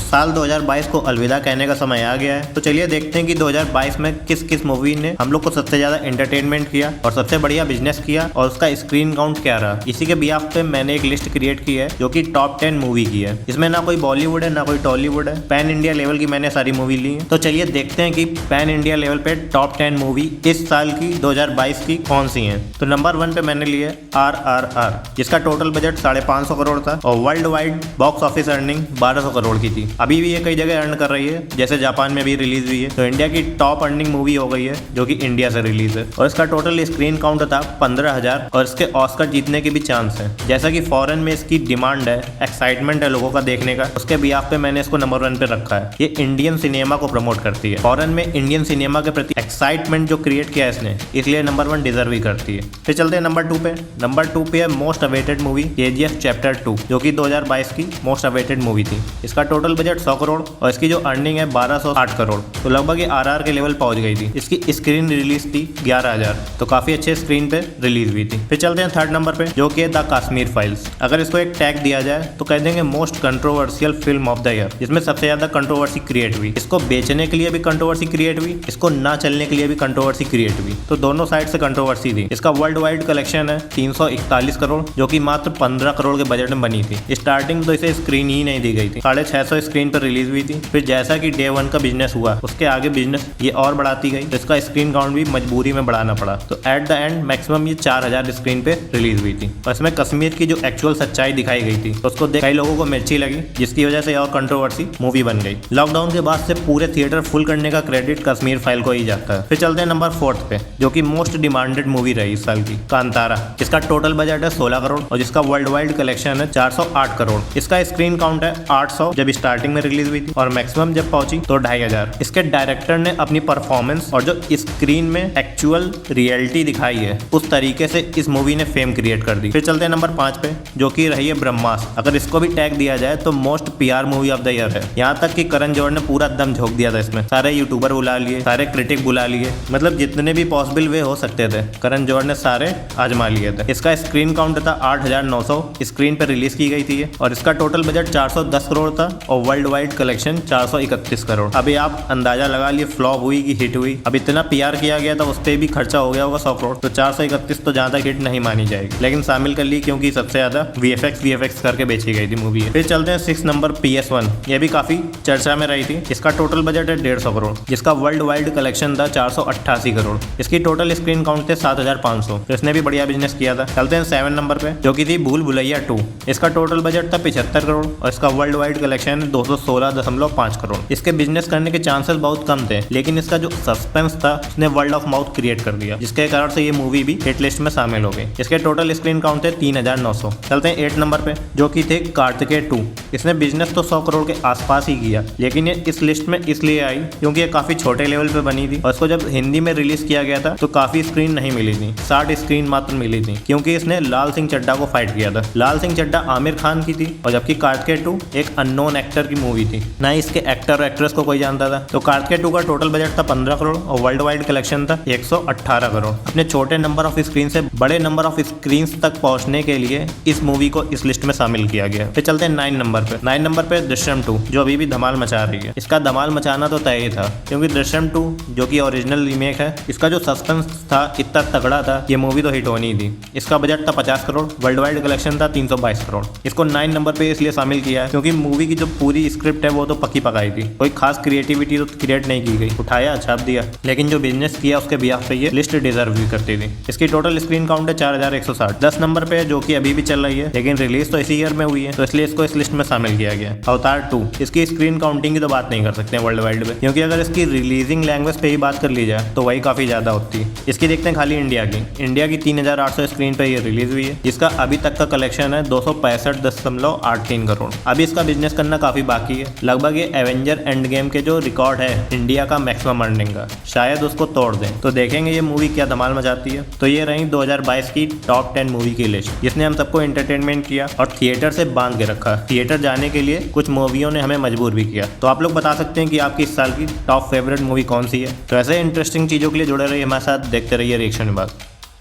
साल 2022 को अलविदा कहने का समय आ गया है। तो चलिए देखते हैं कि 2022 में किस किस मूवी ने हम लोग को सबसे ज्यादा एंटरटेनमेंट किया और सबसे बढ़िया बिजनेस किया और उसका स्क्रीन काउंट क्या रहा। इसी के बिहाफ पे मैंने एक लिस्ट क्रिएट की है जो कि टॉप 10 मूवी की है। इसमें ना कोई बॉलीवुड है ना कोई टॉलीवुड है, पैन इंडिया लेवल की मैंने सारी मूवी ली है। तो चलिए देखते हैं कि पैन इंडिया लेवल पे टॉप 10 मूवी इस साल की 2022 की कौन सी है। तो नंबर 1 पे मैंने लिया RRR, जिसका टोटल बजट 550 करोड़ था और world wide box office earning 1200 crore की थी। अभी भी ये कई जगह अर्न कर रही है, जैसे जापान में भी रिलीज हुई है। तो इंडिया की टॉप अर्निंग मूवी हो गई है जो कि इंडिया से रिलीज है और इसका टोटल स्क्रीन काउंट था 15,000 और इसके ऑस्कर जीतने के भी चांस है। जैसा कि फॉरेन में इसकी डिमांड है, एक्साइटमेंट है लोगों का देखने का, उसके बिहाफ पे मैंने इसको नंबर 1 पे रखा है। ये इंडियन सिनेमा को प्रमोट करती है। फॉरेन में इंडियन सिनेमा के प्रति एक्साइटमेंट जो क्रिएट किया है इसने, इसलिए नंबर 1 डिजर्व ही करती है। फिर चलते हैं नंबर 2 पे। नंबर 2 पे है most awaited movie KGF chapter 2, जो कि 2022 की मोस्ट अवेटेड मूवी थी। इसका टोटल बजट 100 करोड़ और इसकी जो अर्निंग है 1208 करोड़, तो लगभग ये RR के लेवल पहुंच गई थी। इसकी स्क्रीन रिलीज थी 11,000, तो काफी अच्छे स्क्रीन पे रिलीज हुई थी। फिर चलते हैं थर्ड नंबर पे, जो कि द कश्मीर फाइल्स। अगर इसको एक टैग दिया जाए तो कह देंगे most controversial film of the year, जिसमें सबसे ज्यादा कंट्रोवर्सी क्रिएट हुई। इसको बेचने के लिए भी कंट्रोवर्सी क्रिएट हुई, इसको ना चलने के लिए भी कंट्रोवर्सी क्रिएट हुई, तो दोनों साइड से कंट्रोवर्सी थी। इसका वर्ल्ड वाइड कलेक्शन है 341 करोड़, जो कि मात्र 15 करोड़ के बजट में बनी थी। स्टार्टिंग तो इसे स्क्रीन ही नहीं दी गई थी, 650 स्क्रीन पर रिलीज हुई थी। फिर जैसा कि डे 1 का बिजनेस हुआ, उसके आगे बिजनेस ये और बढ़ाती गई, तो इसका स्क्रीन काउंट भी मजबूरी में बढ़ाना पड़ा। तो एट द एंड मैक्सिमम ये 4000 स्क्रीन पे रिलीज हुई थी और इसमें कश्मीर की जो एक्चुअल सच्चाई दिखाई गई थी, तो उसको कई लोगों को मिर्ची लगी, जिसकी वजह से और कंट्रोवर्सी मूवी बन गई। लॉकडाउन के बाद से पूरे थिएटर फुल करने का क्रेडिट कश्मीर फाइल को ही जाता है। फिर चलते हैं नंबर 4 पे, जो कि मोस्ट डिमांडेड मूवी रही इस साल की, कांतारा। इसका टोटल बजट है 16 करोड़ और जिसका वर्ल्ड वाइड कलेक्शन है 408 करोड़। इसका स्क्रीन काउंट है 800 जब स्टार्टिंग में रिलीज हुई थी और मैक्सिमम जब पहुंची तो 2500। इसके डायरेक्टर ने अपनी परफॉर्मेंस और जो स्क्रीन में एक्चुअल रियलिटी दिखाई है, उस तरीके से इस मूवी ने फेम क्रिएट कर दी। फिर चलते हैं नंबर 5 पे, जो कि रही है ब्रह्मास्त्र। अगर इसको भी टैग दिया जाए तो most PR movie of the year है। यहाँ तक कि करण जौहर ने पूरा दम झोंक दिया था इसमें, सारे यूट्यूबर बुला लिए, सारे क्रिटिक बुला लिए, मतलब जितने भी पॉसिबल वे हो सकते थे करण जौहर ने सारे आजमा लिए थे। इसका स्क्रीन काउंट था 8900 स्क्रीन पे रिलीज की गई थी और इसका टोटल बजट 410 करोड़ था और वर्ल्ड वाइड कलेक्शन 431 करोड़। अभी आप अंदाजा लगा लिए फ्लॉप हुई कि हिट हुई। अब इतना PR किया गया था, उस पर भी खर्चा हो गया होगा 100 करोड़, तो 431 तो जहाँ तक हिट नहीं मानी जाएगी, लेकिन शामिल कर ली क्योंकि सबसे ज्यादा VFX करके बेची गई थी मूवी। फिर चलते हैं 6 नंबर PS1। ये भी काफी चर्चा में रही थी। इसका टोटल बजट है 150 करोड़, जिसका वर्ल्ड वाइड कलेक्शन था 488 करोड़। इसकी टोटल स्क्रीन काउंट थे 7500, तो इसने भी बढ़िया बिजनेस किया था। चलते हैं 7 नंबर पे, जो कि थी भूल भुलैया 2। इसका टोटल बजट था 75 करोड़ और इसका वर्ल्ड वाइड कलेक्शन है 216.5 करोड़। इसके बिजनेस करने के चांसेस बहुत कम थे, लेकिन इसका जो सस्पेंस था उसने वर्ल्ड ऑफ माउथ क्रिएट कर दिया, जिसके कारण से ये मूवी भी हिट लिस्ट में शामिल हो गई। इसके टोटल स्क्रीन काउंट थे 3900। चलते हैं 8 नंबर पे, जो कि थे कार्तिकेय 2। इसने बिजनेस तो 100 करोड़ के आसपास ही किया, लेकिन ये इस लिस्ट में इसलिए आई क्योंकि ये काफी छोटे लेवल पे बनी थी और इसको जब हिंदी में रिलीज किया गया था तो काफी स्क्रीन नहीं मिली थी, 60 स्क्रीन मात्र मिली थी, क्योंकि इसने लाल सिंह चड्ढा को फाइट किया था। लाल सिंह चड्ढा आमिर खान की थी और जबकि कार्तिकेय 2 एक अननोन एक्टर की मूवी थी, ना ही इसके एक्टर और एक्ट्रेस को कोई जानता था। तो कार्तिकेय 2 का टोटल बजट था 15 करोड़ और वर्ल्ड वाइड कलेक्शन था 118 करोड़। अपने छोटे नंबर ऑफ स्क्रीन से बड़े नंबर ऑफ स्क्रीन तक पहुंचने के लिए इस मूवी को इस लिस्ट में शामिल किया गया। फिर चलते हैं 9 नंबर पे। 9 नंबर पे दृश्यम 2, जो अभी भी धमाल मचा रही है। इसका धमाल मचाना तो तय ही था, क्योंकि दृश्यम 2 जो कि ओरिजिनल रीमेक है, इसका जो सस्पेंस था इतना तगड़ा था, ये मूवी तो हिट होनी थी। इसका बजट था 50 करोड़, वर्ल्ड वाइड कलेक्शन था 322 करोड़। इसको 9 नंबर पे इसलिए शामिल किया है क्योंकि मूवी की जो पूरी स्क्रिप्ट है वो तो पक्की पकाई थी, कोई खास क्रिएटिविटी तो क्रिएट नहीं की गई, उठाया छाप दिया, लेकिन जो बिजनेस किया उसके बिहाफ पे ये लिस्ट डिजर्व भी करती थी। इसकी टोटल स्क्रीन काउंट है 4160। 10 नंबर पे जो कि अभी भी चल रही है, लेकिन रिलीज तो इसी ईयर में हुई है, तो इसलिए इसको इस लिस्ट में शामिल किया गया। अवतार 2, इसकी स्क्रीन काउंटिंग की तो बात नहीं कर सकते वर्ल्ड वाइड में, क्योंकि अगर इसकी रिलीजिंग लैंग्वेज पे ही बात कर ली जाए तो वही काफी ज्यादा होती है। इसकी देखते हैं खाली इंडिया की 3800 स्क्रीन पे ये रिलीज हुई है, जिसका अभी तक का कलेक्शन है 265.83 करोड़। अभी इसका बिजनेस करना काफी बाकी है, लगभग ये एवेंजर एंड गेम के जो रिकॉर्ड है इंडिया का मैक्सिमम अर्निंग का, शायद उसको तोड़ दें। तो देखेंगे ये मूवी क्या धमाल मचाती है। तो ये रही 2022 की टॉप 10 मूवी की लिस्ट, जिसने हम सबको एंटरटेनमेंट किया और थिएटर से बांध के रखा। थिएटर जाने के लिए कुछ मूवियों ने हमें मजबूर भी किया। तो आप लोग बता सकते हैं कि आपकी इस साल की टॉप फेवरेट मूवी कौन सी है। तो ऐसे इंटरेस्टिंग चीजों के लिए जुड़े रहिए हमारे साथ, देखते रहिए रिएक्शन विभाग।